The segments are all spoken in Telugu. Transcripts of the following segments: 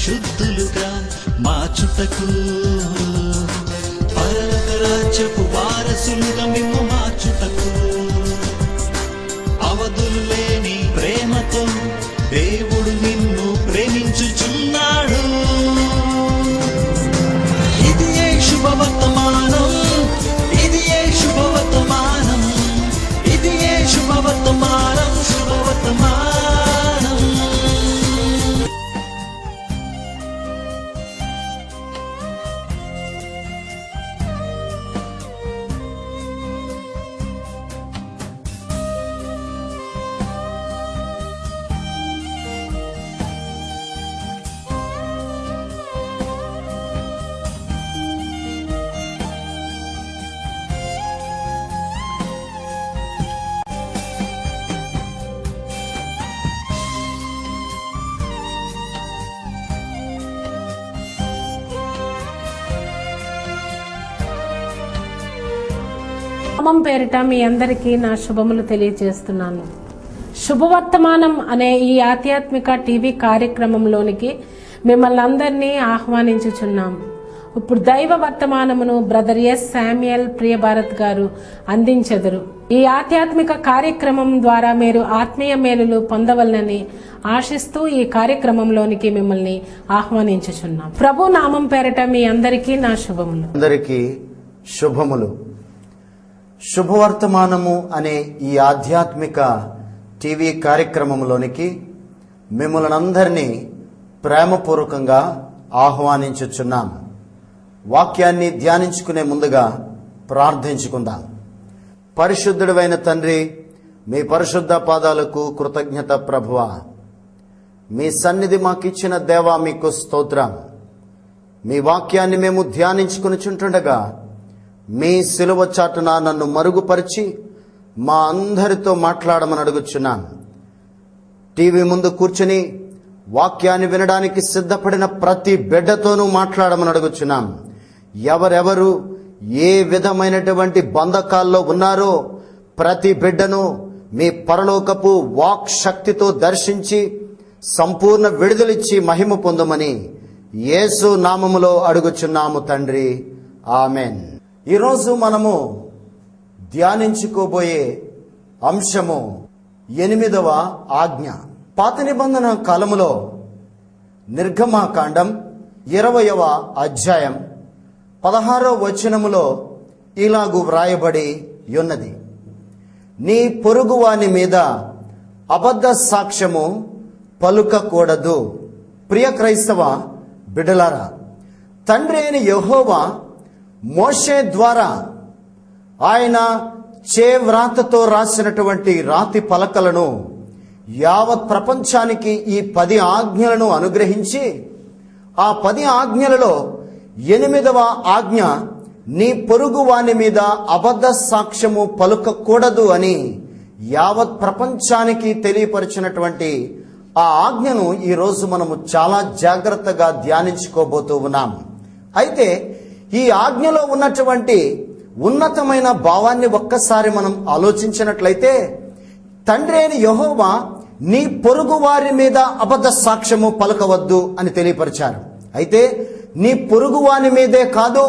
పరిశుద్ధులుగా మార్చుటకు, పరలోక రాజ్యపు వారసులుగా మిమ్ము మార్చుటకు, అవధులు లేని ప్రేమతో దేవుడు నిన్ను ప్రేమించుచున్నాడు. ఇది ఏ శుభవర్తమానం, ఇది ఏ శుభవర్తమానం, ఇది ఏ శుభవర్తమానం, శుభవర్తమానం. నామం పేరిట మీ అందరికీ నా శుభములు తెలియజేస్తున్నాను. శుభవర్తమానం అనే ఈ ఆధ్యాత్మిక టీవీ కార్యక్రమంలోనికి మిమ్మల్ని అందరినీ ఆహ్వానించుచున్నాము. ఇప్పుడు దైవ వర్తమానమును బ్రదర్ ఎస్ శామ్యుయల్ ప్రియభారత్ గారు అందించెదరు. ఈ ఆధ్యాత్మిక కార్యక్రమం ద్వారా మీరు ఆత్మీయ మేలులు పొందవలనని ఆశిస్తూ ఈ కార్యక్రమంలోనికి మిమ్మల్ని ఆహ్వానించుచున్నాం. ప్రభు నామం పేరిట మీ అందరికీ నా శుభములు. అందరికీ శుభములు. శుభవర్తమానము అనే ఈ ఆధ్యాత్మిక టీవీ కార్యక్రమంలోనికి మిమ్మల్ని అందరినీ ప్రేమపూర్వకంగా ఆహ్వానించుచున్నాం. వాక్యాన్ని ధ్యానించుకునే ముందుగా ప్రార్థించుకుందాం. పరిశుద్ధుడైన తండ్రి, మీ పరిశుద్ధ పాదాలకు కృతజ్ఞత ప్రభువా. మీ సన్నిధి మాకిచ్చిన దేవా మీకు స్తోత్రం. మీ వాక్యాన్ని మేము ధ్యానించుకునిచుంటుండగా మీ సిలువ చాటున నన్ను మరుగుపరిచి మా అందరితో మాట్లాడమని అడుగుచున్నాను. టీవీ ముందు కూర్చుని వాక్యాన్ని వినడానికి సిద్ధపడిన ప్రతి బిడ్డతోనూ మాట్లాడమని అడుగుచున్నాం. ఎవరెవరు ఏ విధమైనటువంటి బంధకాల్లో ఉన్నారో ప్రతి బిడ్డను మీ పరలోకపు వాక్ శక్తితో దర్శించి సంపూర్ణ విడుదలిచ్చి మహిమ పొందమని యేసు నామములో అడుగుచున్నాము తండ్రి, ఆమెన్. ఈరోజు మనము ధ్యానించుకోబోయే అంశము 8వ ఆజ్ఞ. పాత నిబంధన కాలములో నిర్గమాకాండం 20వ అధ్యాయం 16వ వచనములో ఇలాగు వ్రాయబడి ఉన్నది: నీ పొరుగువాని మీద అబద్ధ సాక్ష్యము పలుకకూడదు. ప్రియ క్రైస్తవ బిడ్డలారా, తండ్రి అయిన యెహోవా మోషే ద్వారా ఆయన చేవ్రాతతో రాసినటువంటి రాతి పలకలను యావత్ ప్రపంచానికి ఈ 10 ఆజ్ఞలను అనుగ్రహించి, ఆ 10 ఆజ్ఞలలో 8వ ఆజ్ఞ నీ పొరుగు వాని మీద అబద్ధ సాక్ష్యము పలుకకూడదు అని యావత్ ప్రపంచానికి తెలియపరిచినటువంటి ఆ ఆజ్ఞను ఈరోజు మనము చాలా జాగ్రత్తగా ధ్యానించుకోబోతూ ఉన్నాం. అయితే ఈ ఆజ్ఞలో ఉన్నటువంటి ఉన్నతమైన భావాన్ని ఒక్కసారి మనం ఆలోచించినట్లయితే, తండ్రి అయిన యెహోవా నీ పొరుగు వారి మీద అబద్ధ సాక్ష్యము పలకవద్దు అని తెలియపరిచారు. అయితే నీ పొరుగు వాని మీదే కాదు,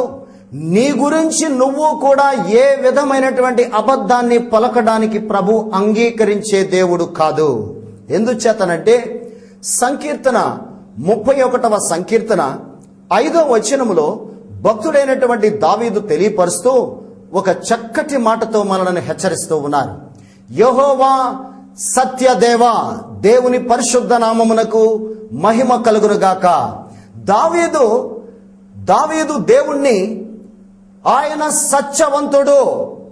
నీ గురించి నువ్వు కూడా ఏ విధమైనటువంటి అబద్ధాన్ని పలకడానికి ప్రభు అంగీకరించే దేవుడు కాదు. ఎందుచేతనంటే సంకీర్తన 31వ సంకీర్తన 5వ వచనములో భక్తుడైనటువంటి దావీదు తెలియపరుస్తూ ఒక చక్కటి మాటతో మనల్ని హెచ్చరిస్తూ ఉన్నారు. యెహోవా సత్యదేవా, దేవుని పరిశుద్ధ నామమునకు మహిమ కలుగునుగాక. దావీదు దేవుణ్ణి ఆయన సత్యవంతుడు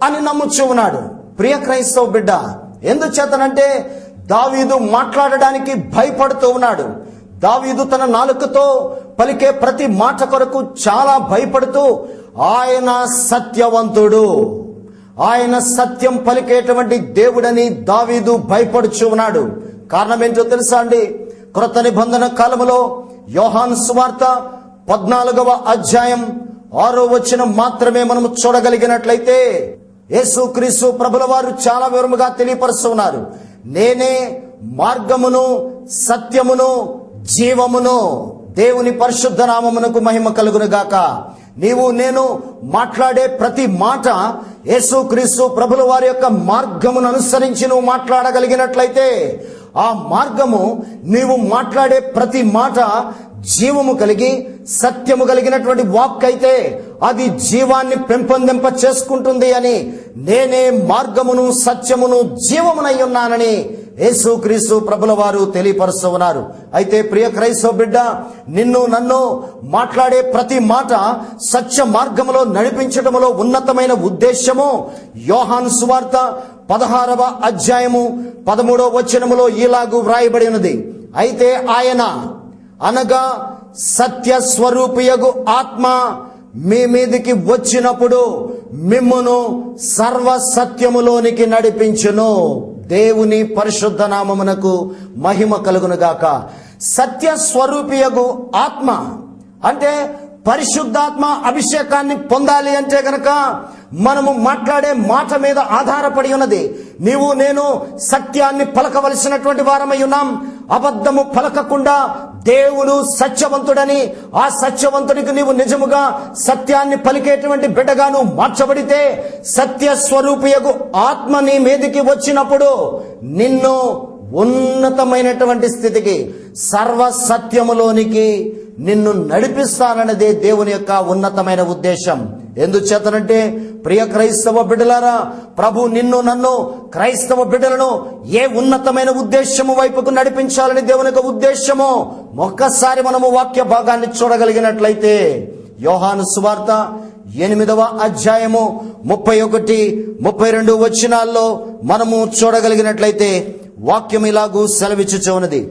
అని నమ్ముచూ ఉన్నాడు. ప్రియ క్రైస్తవ బిడ్డ, ఎందుచేతనంటే దావీదు మాట్లాడడానికి భయపడుతూ ఉన్నాడు. దావీదు తన నాలుకతో పలికే ప్రతి మాట కొరకు చాలా భయపడుతూ ఆయన సత్యవంతుడు, ఆయన సత్యం పలికేటువంటి దేవుడని దావీదు భయపడుచు ఉన్నాడు. కారణం ఏంటో తెలుసా అండి? క్రొత్త నిబంధన కాలములో యోహాను సువార్త 14వ అధ్యాయం 6వ వచనం మాత్రమే మనం చూడగలిగినట్లయితే యేసుక్రీస్తు ప్రభుల వారు చాలా వివరముగా తెలియపరుస్తున్నారు. నేనే మార్గమును, సత్యమును, జీవమును. దేవుని పరిశుద్ధ నామమునకు మహిమ కలుగును గాక. నీవు నేను మాట్లాడే ప్రతి మాట యేసుక్రీస్తు ప్రభుల వారి యొక్క మార్గమును అనుసరించి నువ్వు మాట్లాడగలిగినట్లయితే, ఆ మార్గము నీవు మాట్లాడే ప్రతి మాట జీవము కలిగి సత్యము కలిగినటువంటి వాక్ అయితే అది జీవాన్ని పెంపొందింప చేసుకుంటుంది అని, నేనే మార్గమును సత్యమును జీవమునై ఉన్నానని యేసుక్రీస్తు ప్రభుల వారు తెలియపరుస్తూ ఉన్నారు. అయితే ప్రియ క్రైస్తవ బిడ్డ, నిన్ను నన్ను మాట్లాడే ప్రతి మాట సత్య మార్గములో నడిపించటములో ఉన్నతమైన ఉద్దేశము యోహాను సువార్త 16వ అధ్యాయము 13వ వచనములో ఇలాగు వ్రాయబడి ఉన్నది. అయితే ఆయన అనగా సత్య స్వరూపియగు ఆత్మ మీ మీదికి వచ్చినప్పుడు మిమ్మును సర్వ సత్యములోనికి నడిపించును. దేవుని పరిశుద్ధ నామమునకు మహిమ కలుగును గాక. సత్య స్వరూపియగు ఆత్మ అంటే పరిశుద్ధాత్మ అభిషేకాన్ని పొందాలి అంటే గనక మనము మాట్లాడే మాట మీద ఆధారపడి ఉన్నది. నీవు నేను సత్యాన్ని పలకవలసినటువంటి వారమై ఉన్నాం. అబద్ధము పలకకుండా దేవుడు సత్యవంతుడని, ఆ సత్యవంతుడికి నీవు నిజముగా సత్యాన్ని పలికేటువంటి బిడ్డగాను మార్చబడితే, సత్య స్వరూపియగు ఆత్మ నీ మీదికి వచ్చినప్పుడు నిన్ను ఉన్నతమైనటువంటి స్థితికి, సర్వ సత్యములోనికి నిన్ను నడిపిస్తానన్నదే దేవుని యొక్క ఉన్నతమైన ఉద్దేశం. ఎందుచేతనంటే ప్రియ క్రైస్తవ బిడ్డలారా, ప్రభు నిన్ను నన్ను క్రైస్తవ బిడ్డలను ఏ ఉన్నతమైన ఉద్దేశము వైపుకు నడిపించాలని దేవుని యొక్క ఉద్దేశమో ఒక్కసారి మనము వాక్య భాగాన్ని చూడగలిగినట్లయితే, యోహాను సువార్త 8వ అధ్యాయము 31, 32 వచనాల్లో మనము చూడగలిగినట్లయితే వాక్యం ఇలాగూ సెలవిచ్చుచు ఉన్నది.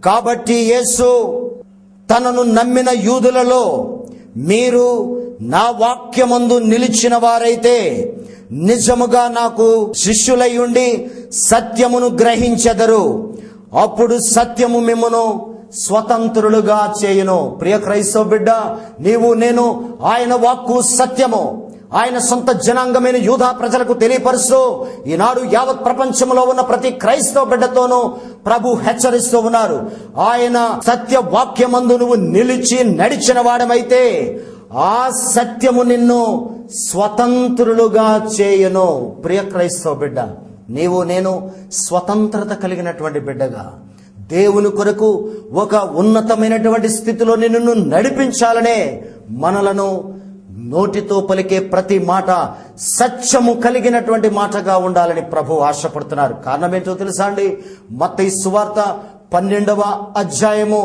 కాబట్టి యేసు తనను నమ్మిన యూదులలో మీరు నా వాక్యమందు నిలిచిన వారైతే నిజముగా నాకు శిష్యులై ఉండి సత్యమును గ్రహించెదరు. అప్పుడు సత్యము మిమ్మును స్వతంత్రులుగా చేయును. ప్రియ క్రైస్తవ బిడ్డ, నీవు నేను ఆయన వాక్కు సత్యము ఆయన సొంత జనాంగమైన యూదా ప్రజలకు తెలియపరుస్తూ ఈనాడు యావత్ ప్రపంచంలో ఉన్న ప్రతి క్రైస్తవ బిడ్డతోనూ ప్రభు హెచ్చరిస్తూ ఉన్నారు. ఆయన సత్య వాక్యమందు నువ్వు నిలిచి నడిచిన వాడమైతే ఆ సత్యము నిన్ను స్వతంత్రులుగా చేయను. ప్రియ క్రైస్తవ బిడ్డ, నీవు నేను స్వతంత్రత కలిగినటువంటి బిడ్డగా దేవుని కొరకు ఒక ఉన్నతమైనటువంటి స్థితిలో నిన్ను నడిపించాలనే మనలను నోటితో పలికే ప్రతి మాట సత్యము కలిగినటువంటి మాటగా ఉండాలని ప్రభు ఆశపడుతున్నారు. కారణం ఏంటో తెలుసా అండి? మత్తయి సువార్త 12వ అధ్యాయము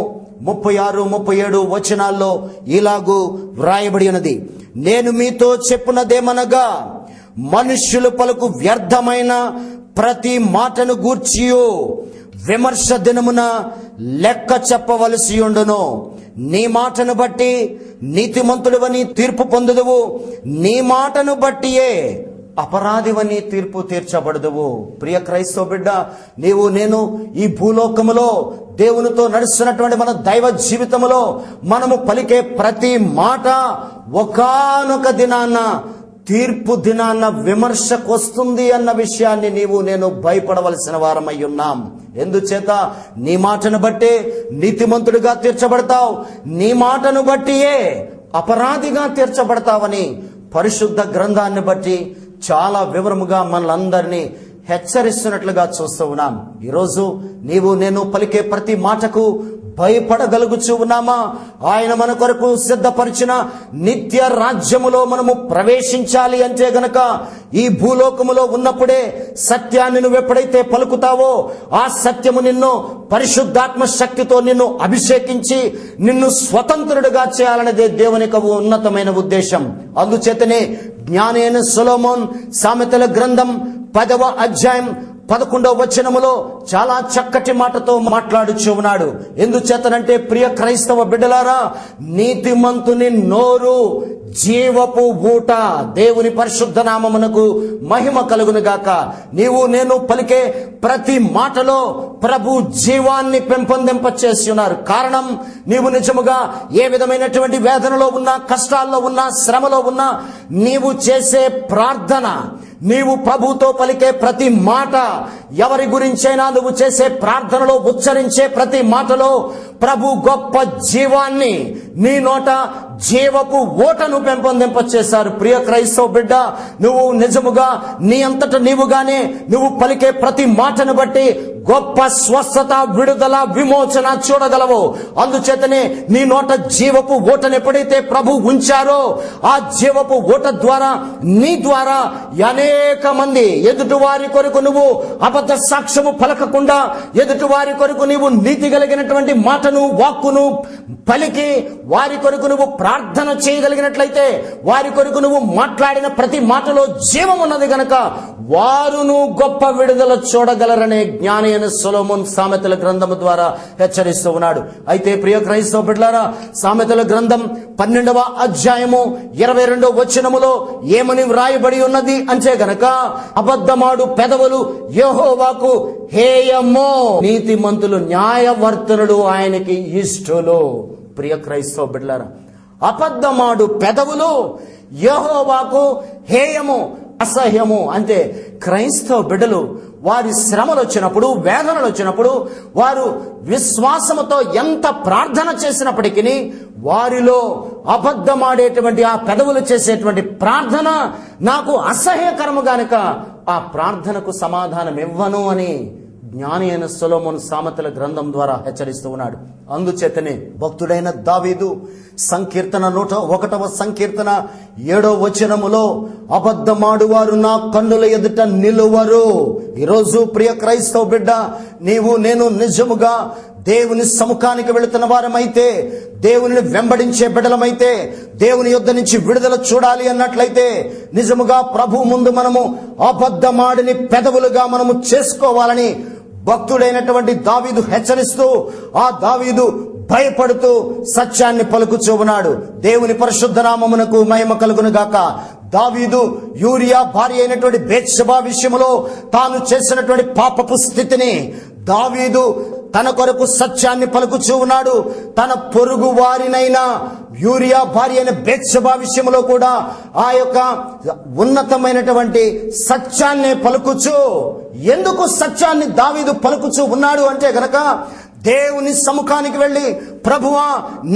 36, 37 వచనాల్లో ఇలాగూ వ్రాయబడి ఉన్నది. నేను మీతో చెప్పున్నదేమనగా మనుష్యులు పలుకు వ్యర్థమైన ప్రతి మాటను గూర్చియు విమర్శ దినమున లెక్క చెప్పవలసి ఉండును. నీ మాటను బట్టి నీతిమంతుడివని తీర్పు పొందుదువు, నీ మాటను బట్టియే అపరాధివని తీర్పు తీర్చబడదువు. ప్రియ క్రైస్తవ బిడ్డ, నీవు నేను ఈ భూలోకములో దేవునితో నడుస్తున్నటువంటి మన దైవ జీవితములో మనము పలికే ప్రతి మాట ఒకానొక దినాన్న తీర్పు దినాన్న విమర్శకు వస్తుంది అన్న విషయాన్ని నీవు నేను భయపడవలసిన వారమై ఉన్నాం. ఎందుచేత నీ మాటను బట్టే నీతిమంతుడిగా తీర్చబడతావు, నీ మాటను బట్టియే అపరాధిగా తీర్చబడతావని పరిశుద్ధ గ్రంథాన్ని బట్టి చాలా వివరముగా మనలందరినీ హెచ్చరిస్తున్నట్లుగా చూస్తూ ఉన్నాం. ఈరోజు నీవు నేను పలికే ప్రతి మాటకు భయపడగలుగుచూ ఉన్నామా? ఆయన మన కొరకు సిద్ధపరిచిన నిత్య రాజ్యములో మనము ప్రవేశించాలి అంటే గనక ఈ భూలోకములో ఉన్నప్పుడే సత్యాన్ని నువ్వు ఎప్పుడైతే పలుకుతావో ఆ సత్యము నిన్ను పరిశుద్ధాత్మ శక్తితో నిన్ను అభిషేకించి నిన్ను స్వతంత్రుడిగా చేయాలనేదే దేవుని యొక్క ఉన్నతమైన ఉద్దేశం. అందుచేతనే జ్ఞాని అయిన సొలొమోన్ సామెతల గ్రంథం 10వ అధ్యాయం 11వ వచనములో చాలా చక్కటి మాటతో మాట్లాడుచూ ఉన్నాడు. ఎందుచేతనంటే ప్రియ క్రైస్తవ బిడ్డలారా, నీతిమంతుని నోరు జీవపు ఊట. దేవుని పరిశుద్ధ నామమునకు మహిమ కలుగును గాక. నీవు నేను పలికే ప్రతి మాటలో ప్రభు జీవాన్ని పెంపొందింప చేసి ఉన్నారు. కారణం, నీవు నిజముగా ఏ విధమైనటువంటి వేదనలో ఉన్నా, కష్టాల్లో ఉన్నా, శ్రమలో ఉన్నా, నీవు చేసే ప్రార్థన, నీవు ప్రభుతో పలికే ప్రతి మాట ఎవరి గురించైనా నువ్వు చేసే ప్రార్థనలో ఉచ్చరించే ప్రతి మాటలో ప్రభు గొప్ప జీవాన్ని, నీ నోట జీవపు ఓటను పెంపొందింపచేశారు. ప్రియ క్రైస్తవ బిడ్డ, నువ్వు నిజముగా నీ అంతట నీవుగానే నువ్వు పలికే ప్రతి మాటను బట్టి గొప్ప స్వస్థత, విడుదల, విమోచన చూడగలవు. అందుచేతనే నీ నోట జీవపు ఓటను ఎప్పుడైతే ప్రభు ఉంచారో, ఆ జీవపు ఓట ద్వారా నీ ద్వారా అనేక మంది ఎదుటి వారి కొరకు నువ్వు అబద్ధ సాక్ష్యము పలకకుండా, ఎదుటి వారి కొరకు నీవు నీతి కలిగినటువంటి మాటను, వాక్కును పలికి వారి కొరకు నువ్వు ప్రార్థన చేయగలిగినట్లయితే, వారి కొరకు నువ్వు మాట్లాడిన ప్రతి మాటలో జీవం ఉన్నది గనక వారును గొప్ప విడుదల చూడగలరనే జ్ఞాని అయిన సొలొమోను సామెతల గ్రంథము ద్వారా హెచ్చరిస్తూ ఉన్నాడు. అయితే ప్రియ క్రైస్తవ బిడ్డలారా, సామెతల గ్రంథం 12వ అధ్యాయము 22వ వచనములో ఏమని వ్రాయబడి ఉన్నది అంటే గనక, అబద్ధమాడు పెదవులు యెహోవాకు హేయమో, నీతిమంతులు న్యాయవర్తనులు ఆయనకి ఇష్టలు. ప్రియ క్రైస్తవ బిడ్డలారా, అబద్ధమాడు పెదవులు యెహోవాకు హేయము, అసహ్యము. అంటే క్రైస్తవ బిడ్డలు వారి శ్రమలు వచ్చినప్పుడు, వేదనలు వచ్చినప్పుడు, వారు విశ్వాసముతో ఎంత ప్రార్థన చేసినప్పటికీ వారిలో అబద్ధమాడేటువంటి ఆ పెదవులు చేసేటువంటి ప్రార్థన నాకు అసహ్యకరము గనుక ఆ ప్రార్థనకు సమాధానం ఇవ్వను అని జ్ఞాని అయిన సొలొమోను సామెతల గ్రంథం ద్వారా హెచ్చరిస్తూ ఉన్నాడు. అందుచేతనే భక్తుడైన దావీదు సంకీర్తన 101వ సంకీర్తన 7వ వచనములో, అబద్ధమాడువారు నా కన్నుల ఎదుట నిలువరు. ఈరోజు ప్రియ క్రైస్తవ బిడ్డ, నీవు నేను నిజముగా దేవుని సముఖానికి వెళుతున్న వారమైతే, దేవుని వెంబడించే బిడ్డలమైతే, దేవుని యొద్ద నుంచి విడుదల చూడాలి అన్నట్లయితే, నిజముగా ప్రభు ముందు మనము అబద్ధమాడిని పెదవులుగా మనము చేసుకోవాలని భక్తుడైనటువంటి దావీదు హెచ్చరిస్తూ, ఆ దావీదు భయపడుతూ సత్యాన్ని పలుకుచూ ఉన్నాడు. దేవుని పరిశుద్ధ నామమునకు మహిమ కలుగును గాక. దావీదు యూరియా భార్య అయినటువంటి బేత్షెబా విషయంలో తాను చేసినటువంటి పాపపు స్థితిని దావీదు తన కొరకు సత్యాన్ని పలుకుచూ ఉన్నాడు. తన పొరుగు వారినైనా యూరియా భార్య అయిన బేత్షెబా విషయంలో కూడా ఆ యొక్క ఉన్నతమైనటువంటి సత్యాన్ని పలుకుచూ, ఎందుకు సత్యాన్ని దావీదు పలుకుచూ ఉన్నాడు అంటే గనక, దేవుని సముఖానికి వెళ్ళి, ప్రభువా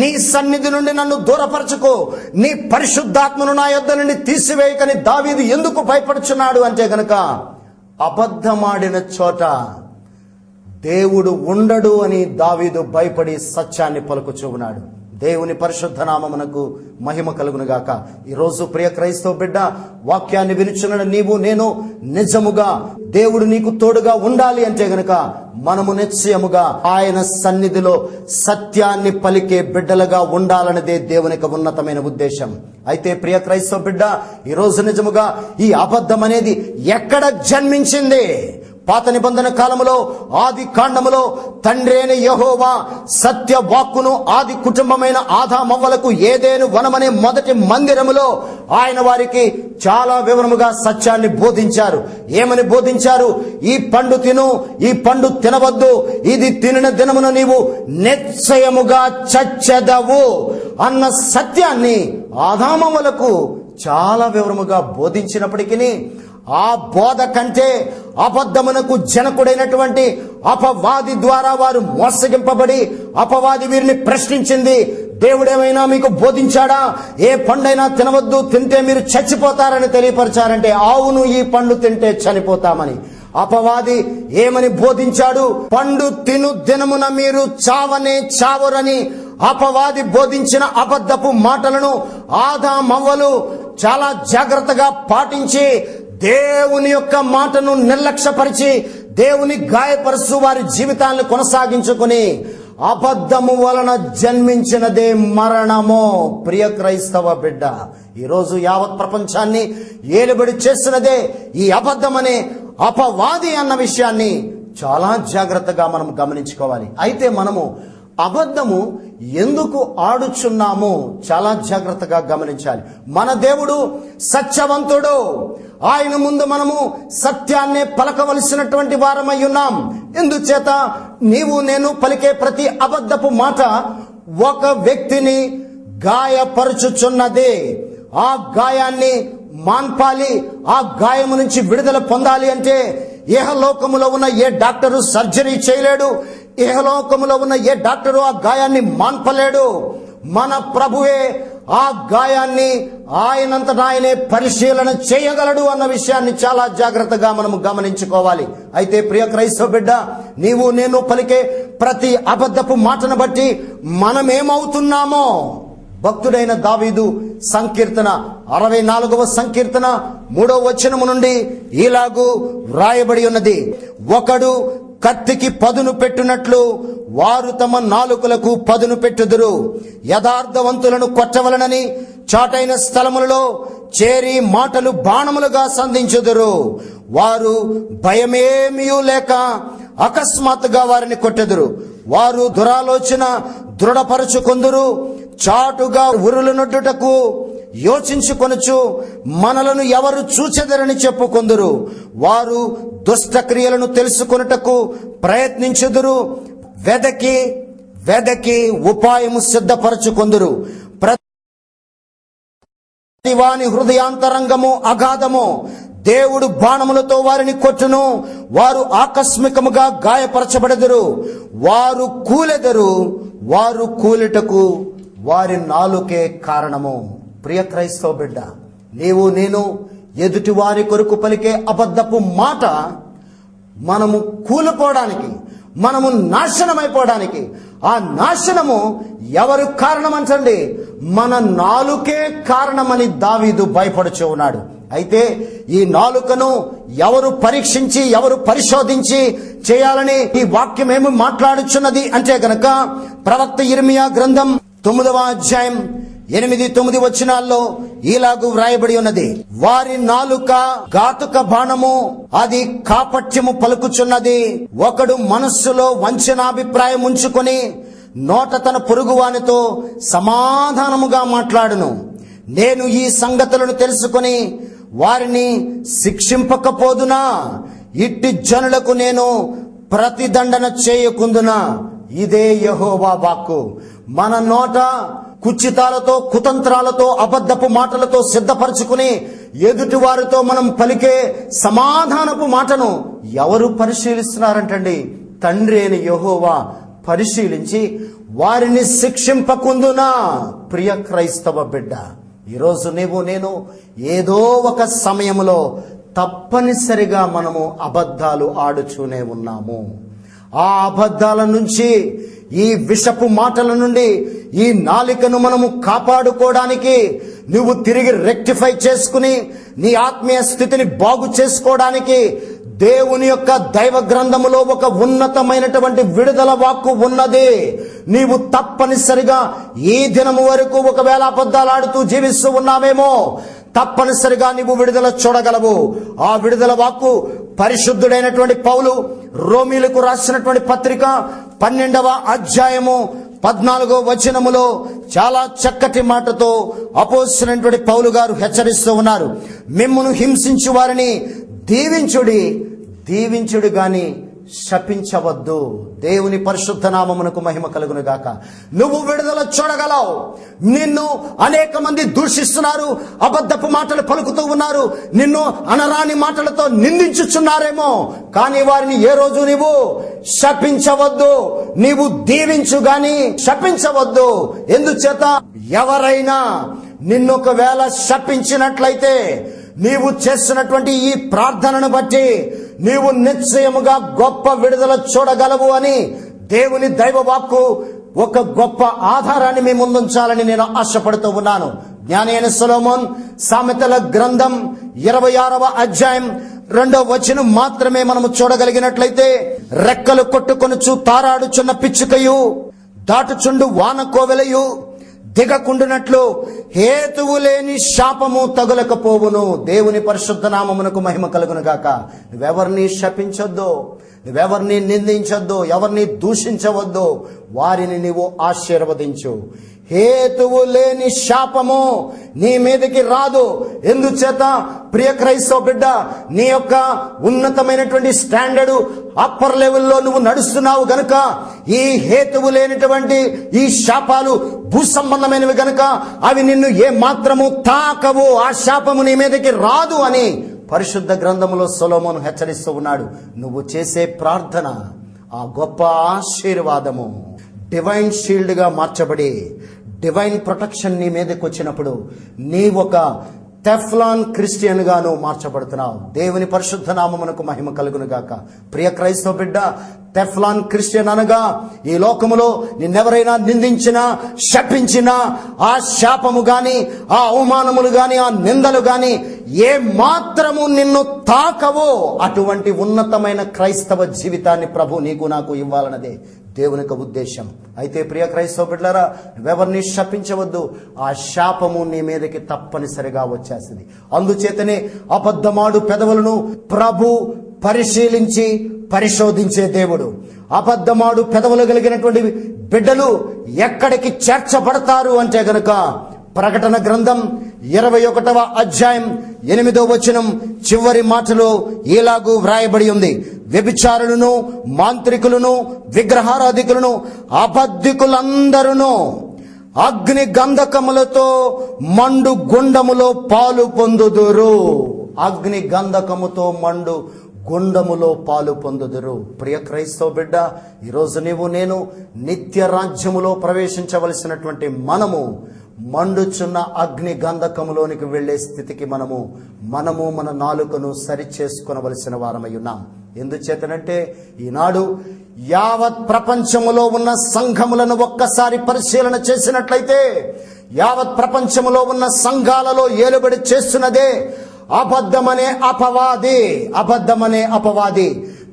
నీ సన్నిధి నుండి నన్ను దూరపరచుకో, నీ పరిశుద్ధాత్మను నా యొద్ద నుండి తీసివేయకని దావీదు ఎందుకు భయపడుచున్నాడు అంటే గనక, అబద్ధమాడిన చోట దేవుడు ఉండడు అని దావీదు భయపడి సత్యాన్ని పలుకుచూ ఉన్నాడు. దేవుని పరిశుద్ధ నామమునకు మహిమ కలుగును గాక. ఈరోజు ప్రియ క్రైస్తవ బిడ్డ, వాక్యాన్ని వినుచున్న నీవు నేను నిజముగా దేవుడు నీకు తోడుగా ఉండాలి అంటే గనక మనము నిశ్చయముగా ఆయన సన్నిధిలో సత్యాన్ని పలికే బిడ్డలుగా ఉండాలన్నదే దేవుని యొక్క ఉన్నతమైన ఉద్దేశం. అయితే ప్రియ క్రైస్తవ బిడ్డ, ఈరోజు నిజముగా ఈ అబద్ధం అనేది ఎక్కడ జన్మించింది? పాత నిబంధన కాలములో, ఆది కాండములో తండ్రి అయిన యెహోవా సత్య వాక్కును ఆది కుటుంబమైన ఆదామవ్వలకు ఏదేను వనమనే మొదటి మందిరములో ఆయన వారికి చాలా వివరముగా సత్యాన్ని బోధించారు. ఏమని బోధించారు? ఈ పండు తిను, ఈ పండు తినవద్దు, ఇది తినిన దినమున నీవు నిశ్చయముగా చచ్చెదవు అన్న సత్యాన్ని ఆదామవ్వలకు చాలా వివరముగా బోధించినప్పటికీ, ఆ బోధ కంటే అబద్ధమునకు జనకుడైనటువంటి అపవాది ద్వారా వారు మోసగింపబడి, అపవాది వీరిని ప్రశ్నించింది, దేవుడేమైనా మీకు బోధించాడా? ఏ పండైనా తినవద్దు, తింటే మీరు చచ్చిపోతారని తెలియపరిచారంటే, అవును, ఈ పండు తింటే చనిపోతామని. అపవాది ఏమని బోధించాడు? పండు తిను దినమున మీరు చావనే చావరని అపవాది బోధించిన అబద్ధపు మాటలను ఆదామవ్వలు చాలా జాగ్రత్తగా పాటించి, దేవుని యొక్క మాటను నిర్లక్ష్యపరిచి, దేవుని గాయపరుస్తూ వారి జీవితాలను కొనసాగించుకుని, అబద్ధము వలన జన్మించినదే మరణము. ప్రియ క్రైస్తవ బిడ్డ, ఈరోజు యావత్ ప్రపంచాన్ని ఏలుబడి చేస్తున్నదే ఈ అబద్ధమనే అపవాది అన్న విషయాన్ని చాలా జాగ్రత్తగా మనం గమనించుకోవాలి. అయితే మనము అబద్ధము ఎందుకు ఆడుచున్నామో చాలా జాగ్రత్తగా గమనించాలి. మన దేవుడు సత్యవంతుడు. ఆయన ముందు మనము సత్యాన్నే పలకవలసినటువంటి వారమై ఉన్నాం. ఎందుచేత నీవు నేను పలికే ప్రతి అబద్ధపు మాట ఒక వ్యక్తిని గాయపరుచుచున్నది. ఆ గాయాన్ని మాన్పాలి, ఆ గాయము నుంచి విడుదల పొందాలి అంటే ఇహలోకములో ఉన్న ఏ డాక్టరు సర్జరీ చేయలేడు. ఇహలోకములో ఉన్న ఏ డాక్టరు ఆ గాయాన్ని మాన్పలేడు. మన ప్రభువే ఆ గాయాన్ని ఆయనంతట ఆయనే పరిశీలన చేయగలడు అన్న విషయాన్ని చాలా జాగ్రత్తగా మనము గమనించుకోవాలి. అయితే ప్రియ క్రైస్తవ బిడ్డ, నీవు నేను పలికే ప్రతి అబద్ధపు మాటను బట్టి మనమేమవుతున్నామో భక్తుడైన దావీదు సంకీర్తన 64వ సంకీర్తన 3వ వచనము నుండి ఇలాగూ వ్రాయబడి ఉన్నది. ఒకడు కత్తికి పదును పెట్టినట్లు వారు తమ నాలుకలకు పదును పెట్టుదురు. యథార్థవంతులను కొట్టవలనని చాటైన స్థలములలో చేరి మాటలు బాణములుగా సంధించుదురు. వారు భయమేమియూ లేక అకస్మాత్తుగా వారిని కొట్టెదురు. వారు దురాలోచన దృఢపరచుకొందురు. చాటుగా ఉరులునొడ్డుటకు యోచించుకొనుచు మనలను ఎవరు చూచెదరని చెప్పుకొందురు. వారు దుష్ట క్రియలను తెలుసుకొనుటకు ప్రయత్నించుదురు. వెదకి వెదకి ఉపాయము సిద్ధపరచుకొందురు. ప్రతి వాని హృదయాంతరంగము అగాధము. దేవుడు బాణములతో వారిని కొట్టును. వారు ఆకస్మికముగా గాయపరచబడెదరు. వారు కూలెదరు. వారు కూలిటకు వారి నాలుకే కారణము. ప్రియ క్రైస్తవ బిడ్డ, నీవు నేను ఎదుటి వారి కొరకు పలికే అబద్ధపు మాట మనము కూలిపోవడానికి, మనము నాశనమైపోవడానికి, ఆ నాశనము ఎవరు కారణమంటండి? మన నాలుకే కారణమని దావీదు భయపడుచు ఉన్నాడు. అయితే ఈ నాలుకను ఎవరు పరీక్షించి ఎవరు పరిశోధించి చేయాలని ఈ వాక్యం ఏమి మాట్లాడుచున్నది అంటే గనక ప్రవక్త ఇర్మియా గ్రంథం 9వ అధ్యాయం 8-9 వచనాల్లో ఇలాగూ వ్రాయబడి ఉన్నది. వారి నాలుక ఘాతుక బాణము, అది కాపట్యము పలుకుచున్నది. ఒకడు మనస్సులో వంచనాభిప్రాయం ఉంచుకొని నోట తన పొరుగువానితో సమాధానముగా మాట్లాడును. నేను ఈ సంగతులను తెలుసుకొని వారిని శిక్షింపకపోదునా? ఇట్టి జనులకు నేను ప్రతిదండన చేయకుందునా? ఇదే యెహోవా వాక్కు. మన నోట కుచితాలతో, కుతంత్రాలతో, అబద్ధపు మాటలతో సిద్ధపరచుకుని ఎదుటి వారితో మనం పలికే సమాధానపు మాటను ఎవరు పరిశీలిస్తున్నారంటండి? తండ్రి అయిన యెహోవా పరిశీలించి వారిని శిక్షింపకుందునా? ప్రియ క్రైస్తవ బిడ్డ, ఈరోజు నీవు నేను ఏదో ఒక సమయంలో తప్పనిసరిగా మనము అబద్ధాలు ఆడుచూనే ఉన్నాము. ఆ అబద్ధాల నుంచి, ఈ విషపు మాటల నుండి ఈ నాలికను మనము కాపాడుకోవడానికి, నువ్వు తిరిగి రెక్టిఫై చేసుకుని నీ ఆత్మీయ స్థితిని బాగు చేసుకోవడానికి దేవుని యొక్క దైవ గ్రంథములో ఒక ఉన్నతమైనటువంటి విడుదల వాక్కు ఉన్నది. నీవు తప్పనిసరిగా ఈ దినము వరకు ఒకవేళ అబద్ధాలు ఆడుతూ జీవిస్తూ ఉన్నావేమో, తప్పనిసరిగా నీవు విడుదల చూడగలవు. ఆ విడుదల వాక్కు పరిశుద్ధుడైనటువంటి పౌలు రోమీలకు రాసినటువంటి పత్రిక 12వ అధ్యాయము 14వ వచనములో చాలా చక్కటి మాటతో అపోస్తలుడైనటువంటి పౌలు గారు హెచ్చరిస్తూ ఉన్నారు. మిమ్మును హింసించు వారిని దీవించుడు గాని శపించవద్దు. దేవుని పరిశుద్ధ నామమునకు మహిమ కలుగును గాక. నువ్వు విడుదల చూడగలవు. నిన్ను అనేక మంది దూషిస్తున్నారు, అబద్ధపు మాటలు పలుకుతూ ఉన్నారు, నిన్ను అనరాని మాటలతో నిందించుచున్నారేమో, కానీ వారిని ఏ రోజు నీవు శపించవద్దు. నీవు దీవించు గాని శపించవద్దు. ఎందుచేత? ఎవరైనా నిన్ను ఒకవేళ శపించినట్లయితే నీవు చేస్తున్నటువంటి ఈ ప్రార్థనను బట్టి నీవు నిశ్చయముగా గొప్ప విడుదల చూడగలవు అని దేవుని దైవ వాక్కు ఒక గొప్ప ఆధారాన్ని మీ ముందుంచాలని నేను ఆశపడుతూ ఉన్నాను. జ్ఞాని అయిన సొలొమోన్ సామెతల గ్రంథం 26వ అధ్యాయం 2వ వచనం మాత్రమే మనము చూడగలిగినట్లయితే, రెక్కలు కొట్టుకొనుచు తారాడుచున్న పిచ్చుకయు దాటుచుండు వాన కోవెలయు దిగకుండునట్లు హేతువు లేని శాపము తగులకపోవును. దేవుని పరిశుద్ధ నామమునకు మహిమ కలుగును గాక. నువ్వెవరిని శపించొద్దు, నువ్వెవరిని నిందించొద్దు, ఎవరిని దూషించవద్దు. వారిని నీవు ఆశీర్వదించు. హేతువు లేని శాపము నీ మీదకి రాదు. ఎందుచేత? ప్రియ క్రైస్తవ బిడ్డ, నీ యొక్క ఉన్నతమైనటువంటి స్టాండర్డ్ అప్పర్ లెవెల్లో నువ్వు నడుస్తున్నావు గనుక ఈ హేతువు లేనటువంటి ఈ శాపాలు భూ సంబంధమైనవి గనుక అవి నిన్ను ఏ మాత్రము తాకవు. ఆ శాపము నీ మీదకి రాదు అని పరిశుద్ధ గ్రంథములో సొలొమోను హెచ్చరిస్తూ ఉన్నాడు, నువ్వు చేసే ప్రార్థన ఆ గొప్ప ఆశీర్వాదము డివైన్ షీల్డ్ గా మార్చబడి డివైన్ ప్రొటెక్షన్ నీ మీదకి వచ్చినప్పుడు నీ ఒక టెఫ్లాన్ క్రిస్టియన్ గా నువ్వు మార్చబడుతున్నావు. దేవుని పరిశుద్ధ నామమునకు మహిమ కలుగును గాక. ప్రియ క్రైస్తవ బిడ్డ, టెఫ్లాన్ క్రిస్టియన్ అనగా ఈ లోకములో నిన్నెవరైనా నిందించినా శపించినా ఆ శాపము గాని ఆ అవమానములు గాని ఆ నిందలు గాని ఏ మాత్రము నిన్ను తాకవో అటువంటి ఉన్నతమైన క్రైస్తవ జీవితాన్ని ప్రభు నీకు నాకు ఇవ్వాలన్నదే దేవుని యొక్క ఉద్దేశం. అయితే ప్రియ క్రైస్తవ బిడ్డలారా, నువ్వెవరిని శపించవద్దు. ఆ శాపము నీ మీదకి తప్పనిసరిగా వచ్చేస్తుంది. అందుచేతనే అబద్ధమాడు పెదవులను ప్రభు పరిశీలించి పరిశోధించే దేవుడు. అబద్ధమాడు పెదవులు కలిగినటువంటి బిడ్డలు ఎక్కడికి చేర్చబడతారు అంటే గనుక ప్రకటన గ్రంథం 21వ అధ్యాయం 8వ వచనం చివరి మాటలో ఇలాగూ వ్రాయబడి ఉంది, వ్యభిచారులను, మాంత్రికులను, విగ్రహారాధికులను, అబద్ధికులందరూ అగ్ని గంధకములతో మండు గుండములో పాలు పొందుదురు. అగ్ని గంధకముతో మండు గుండములో పాలు పొందుదురు. ప్రియ క్రైస్తవ బిడ్డ, ఈరోజు నీవు నేను నిత్య రాజ్యములో ప్రవేశించవలసినటువంటి మనము మండుచున్న అగ్ని గంధకములోనికి వెళ్లే స్థితికి మనము మన నాలుకను సరి చేసుకొనవలసిన వారమై ఉన్నాం. ఎందుచేతనంటే ఈనాడు యావత్ ప్రపంచములో ఉన్న సంఘములను ఒక్కసారి పరిశీలన చేసినట్లయితే యావత్ ప్రపంచములో ఉన్న సంఘాలలో ఏలుబడి చేస్తున్నదే అబద్ధమనే అపవాది.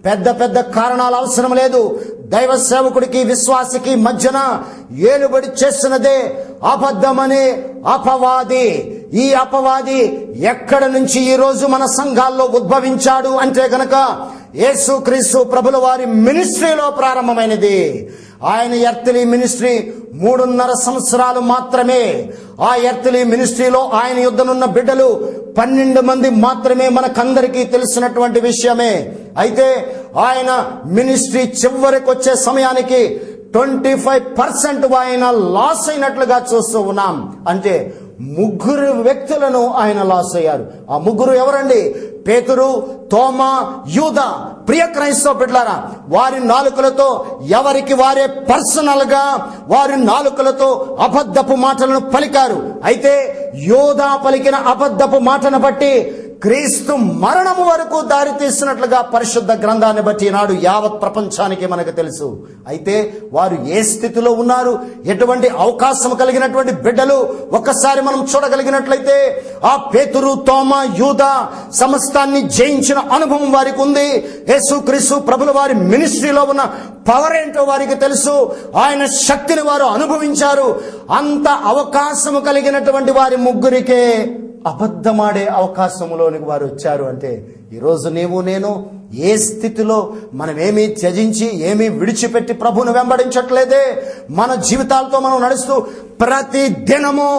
పెద్ద పెద్ద కారణాలు అవసరం లేదు. దైవ సేవకుడికి విశ్వాసికి మధ్యన ఏలుబడి చేస్తున్నదే అబద్ధమనే అపవాది. ఈ అపవాది ఎక్కడ నుంచి ఈ రోజు మన సంఘాల్లో ఉద్భవించాడు అంటే గనక యేసుక్రీస్తు ప్రభుల వారి మినిస్ట్రీలో ప్రారంభమైనది. ఆయన ఎర్త్లీ మినిస్ట్రీ 3.5 సంవత్సరాలు మాత్రమే. ఆ ఎర్త్లీ మినిస్ట్రీలో ఆయన యుద్ధనున్న బిడ్డలు 12 మంది మాత్రమే మనకందరికీ తెలిసినటువంటి విషయమే. అయితే ఆయన మినిస్ట్రీ చివరికి వచ్చే సమయానికి 25% ఆయన లాస్ అయినట్లుగా చూస్తూ ఉన్నాం. అంటే 3 వ్యక్తులను ఆయన లాస్ అయ్యారు. ఆ 3 ఎవరండి? పేతురు, తోమా, యూదా. ప్రియ క్రైస్తవ బిడ్డలారా, వారి నాలుకలతో ఎవరికి వారే పర్సనల్ గా వారి నాలుకలతో అబద్ధపు మాటలను పలికారు. అయితే యూదా పలికిన అబద్ధపు మాటను బట్టి క్రీస్తు మరణము వరకు దారి తీసినట్లుగా పరిశుద్ధ గ్రంథాన్ని బట్టి ఈనాడు యావత్ ప్రపంచానికి మనకు తెలుసు. అయితే వారు ఏ స్థితిలో ఉన్నారు, ఎటువంటి అవకాశం కలిగినటువంటి బిడ్డలు ఒక్కసారి మనం చూడగలిగినట్లయితే ఆ పేతురు, తోమా, యూదా సమస్తాన్ని జయించిన అనుభవం వారికి ఉంది. యేసుక్రీస్తు ప్రభుల వారి మినిస్ట్రీలో ఉన్న పవర్ ఏంటో వారికి తెలుసు. ఆయన శక్తిని వారు అనుభవించారు. అంత అవకాశము కలిగినటువంటి వారి 3కే అబద్ధమాడే అవకాశంలోనికి వారు వచ్చారు. అంటే ఈరోజు నీవు నేను ఏ స్థితిలో మనమేమీ త్యజించి ఏమీ విడిచిపెట్టి ప్రభువును వెంబడించట్లేదే. మన జీవితాలతో మనం నడుస్తూ ప్రతి దినము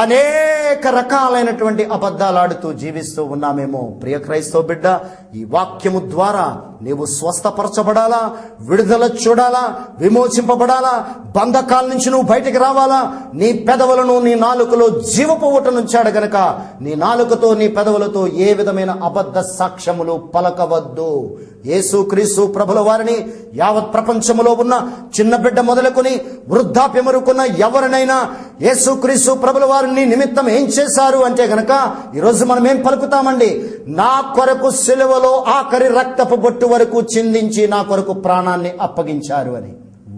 అనేక రకాలైనటువంటి అబద్ధాలు ఆడుతూ జీవిస్తూ ఉన్నామేమో. ప్రియ క్రైస్తవ బిడ్డ, ఈ వాక్యము ద్వారా నీవు స్వస్థపరచబడాలా, విడుదల చూడాలా, విమోచింపబడాలా, బంధకాల నుంచి నువ్వు బయటికి రావాలా. నీ పెదవులను నీ నాలుకలో జీవపు ఊటను ఉంచాడు గనక నీ నాలుకతో నీ పెదవులతో ఏ విధమైన అబద్ధ సాక్ష్యములు పలకవద్దు. యేసుక్రీస్తు ప్రభుల వారిని యావత్ ప్రపంచములో ఉన్న చిన్న బిడ్డ మొదలుకొని వృద్ధాప్యమరుకున్న ఎవరినైనా యేసుక్రీస్తు ప్రభుల వారిని నిమిత్తం ఏం చేశారు అంటే గనక ఈరోజు మనం ఏం పలుకుతామండి? నా కొరకు సిలువలో ఆఖరి రక్తపు బొట్టు వరకు చిందించి నా కొరకు ప్రాణాన్ని అప్పగించారు అని.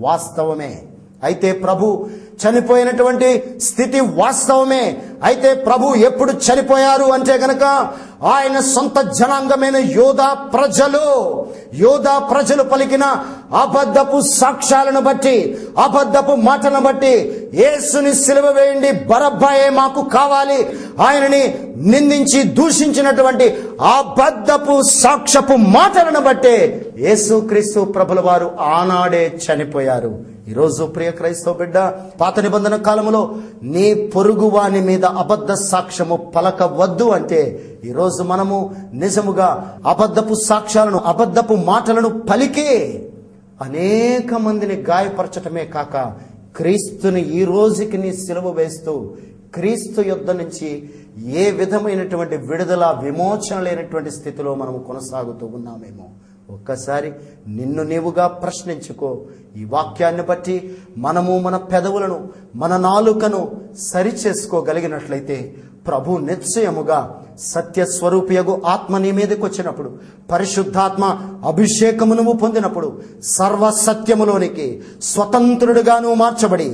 వాస్తవమే. అయితే ప్రభు చనిపోయినటువంటి స్థితి వాస్తవమే. అయితే ప్రభు ఎప్పుడు చనిపోయారు అంటే గనక ఆయన సొంత జనాంగమైన యోధా ప్రజలు పలికిన అబద్ధపు సాక్ష్యాలను బట్టి, అబద్ధపు మాటలను బట్టి యేసుని సిలువ వేయండి, బరబ్బాయే మాకు కావాలి, ఆయనని నిందించి దూషించినటువంటి అబద్ధపు సాక్ష్యపు మాటలను బట్టే యేసుక్రీస్తు ప్రభుల వారు ఆనాడే చనిపోయారు. ఈరోజు ప్రియ క్రైస్తవ బిడ్డ, పాత నిబంధన కాలంలో నీ పొరుగు వాని మీద అబద్ధ సాక్ష్యము పలకవద్దు అంటే ఈరోజు మనము నిజముగా అబద్ధపు సాక్ష్యాలను, అబద్ధపు మాటలను పలికే అనేక మందిని గాయపరచటమే కాక క్రీస్తుని ఈ రోజుకి నీ సిలువ వేస్తూ క్రీస్తు యుద్ధ నుంచి ఏ విధమైనటువంటి విడుదల విమోచన లేనటువంటి స్థితిలో మనము కొనసాగుతూ ఉన్నామేమో ఒక్కసారి నిన్ను నీవుగా ప్రశ్నించుకో. ఈ వాక్యాన్ని బట్టి మనము మన పెదవులను మన నాలుకను సరిచేసుకోగలిగినట్లయితే ప్రభు నిశ్చయముగా సత్యస్వరూపియగు ఆత్మ నీ మీదకి వచ్చినప్పుడు, పరిశుద్ధాత్మ అభిషేకమును పొందినప్పుడు సర్వసత్యములోనికి స్వతంత్రుడిగాను మార్చబడి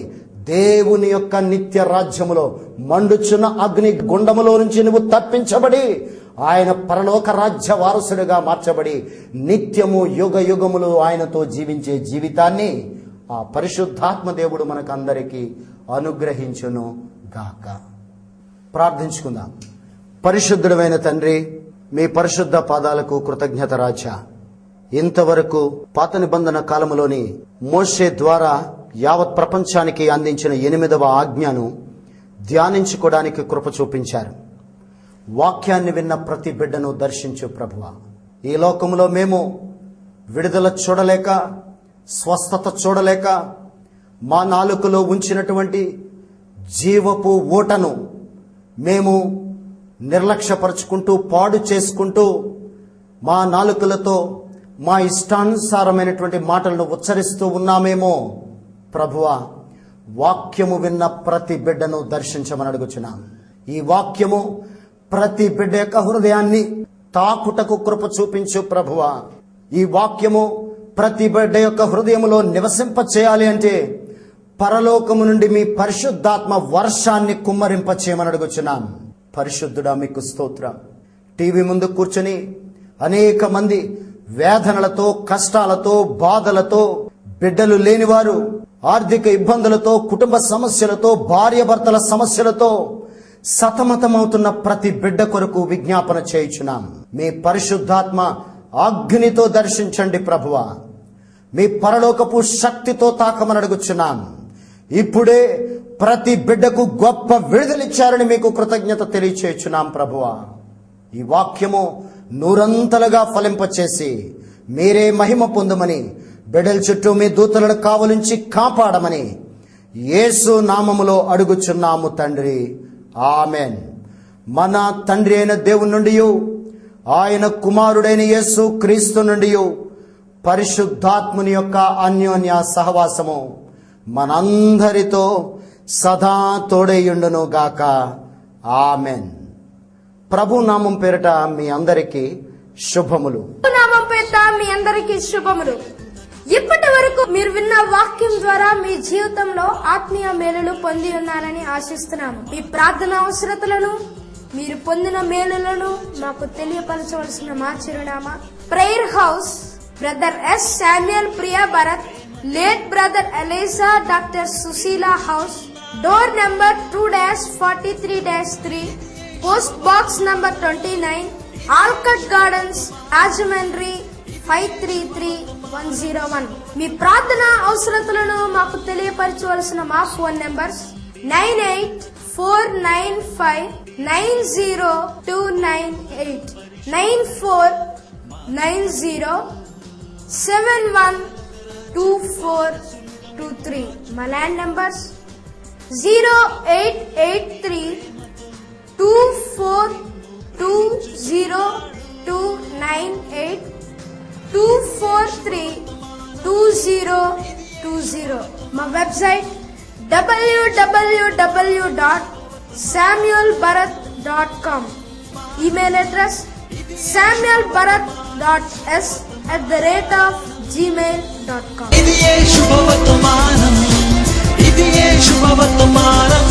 దేవుని యొక్క నిత్య రాజ్యములో మండుచున్న అగ్ని గుండములో నుంచి నువ్వు తప్పించబడి ఆయన పరలోక రాజ్య వారసుడిగా మార్చబడి నిత్యము యుగ యుగములు ఆయనతో జీవించే జీవితాన్ని ఆ పరిశుద్ధాత్మ దేవుడు మనకందరికీ అనుగ్రహించును గాక. ప్రార్థించుకుందాం. పరిశుద్ధుడమైన తండ్రి, మీ పరిశుద్ధ పాదాలకు కృతజ్ఞత రాజా. ఇంతవరకు పాత నిబంధన కాలములోని మోషే ద్వారా యావత్ ప్రపంచానికి అందించిన 8వ ఆజ్ఞను ధ్యానించుకోవడానికి కృప చూపించారు. వాక్యాన్ని విన్న ప్రతి బిడ్డను దర్శించు ప్రభువా. ఈ లోకములో మేము విడుదల చూడలేక, స్వస్థత చూడలేక, మా నాలుకలో ఉంచినటువంటి జీవపు ఊటను మేము నిర్లక్ష్యపరుచుకుంటూ పాడు చేసుకుంటూ మా నాలుకలతో మా ఇష్టానుసారమైనటువంటి మాటలను ఉచ్చరిస్తూ ఉన్నామేమో ప్రభువా. వాక్యము విన్న ప్రతి బిడ్డను దర్శించమని అడుగుచున్నాం. ఈ వాక్యము ప్రతి బిడ్డ యొక్క హృదయాన్ని తాకుటకు కృప చూపించు ప్రభువా. ఈ వాక్యము ప్రతి బిడ్డ యొక్క హృదయములో నివసింప చేయాలి అంటే పరలోకము నుండి మీ పరిశుద్ధాత్మ వర్షాన్ని కుమ్మరింప చేయమని అడుగుచున్నాం. పరిశుద్ధుడా, మీకు స్తోత్రం. టీవీ ముందు కూర్చొని అనేక మంది వేదనలతో, కష్టాలతో, బాధలతో, బిడ్డలు లేనివారు ఆర్థిక ఇబ్బందులతో, కుటుంబ సమస్యలతో, భార్యాభర్తల సమస్యలతో సతమతమవుతున్న ప్రతి బిడ్డ కొరకు విజ్ఞాపన చేయుచున్నాం. మీ పరిశుద్ధాత్మ అగ్నితో దర్శించండి ప్రభువా. మీ పరలోకపు శక్తితో తాకమని అడుగుచున్నాం. ఇప్పుడే ప్రతి బిడ్డకు గొప్ప విడుదలిచ్చారని మీకు కృతజ్ఞత తెలియచేయుచున్నాం ప్రభువా. ఈ వాక్యము నూరంతలుగా ఫలింపచేసి మీరే మహిమ పొందమని, బిడ్డల చుట్టూ మీ దూతలను కావలించి కాపాడమని యేసు నామములో అడుగుచున్నాము తండ్రి. ఆమెన్. మన తండ్రి అయిన దేవుని నుండి, ఆయన కుమారుడైన యేసు క్రీస్తు నుండి పరిశుద్ధాత్ముని యొక్క అన్యోన్య సహవాసము మనందరితో సదా తోడేయుండును గాక. ఆమెన్. ప్రభు నామం పేరిట మీ అందరికీ శుభములు. నామం పేరిట మీ అందరికీ శుభములు. ఇప్పటి వరకు మీరు విన్న వాక్యం ద్వారా మీ జీవితంలో ఆత్మీయ మేలులు పొంది ఉన్నారని ఆశిస్తున్నాము. మీ ప్రార్థన అవసరతలను, మీరు పొందిన మేలులను మాకు తెలియపరచవలసిన మా చిరునామా: prayer house, brother S Samuel Priya Bharat, late brother Elisa doctor Sushila house, door number 2-43-3, post box number 29, Olcott gardens, Rajahmundry 533101. మీ ప్రార్థన అవసరతలను మాకు తెలియపరచవలసిన మా ఫోన్ నంబర్స్ 9849590298, 9490712423. మా ల్యాండ్ నంబర్స్ 088324202982432020. మా website www.samuelbharat.com. Email address samuelbharat.s@gmail.com. ఇది ఏ శుభవర్తమానం, ఇది ఏ శుభవర్తమానం.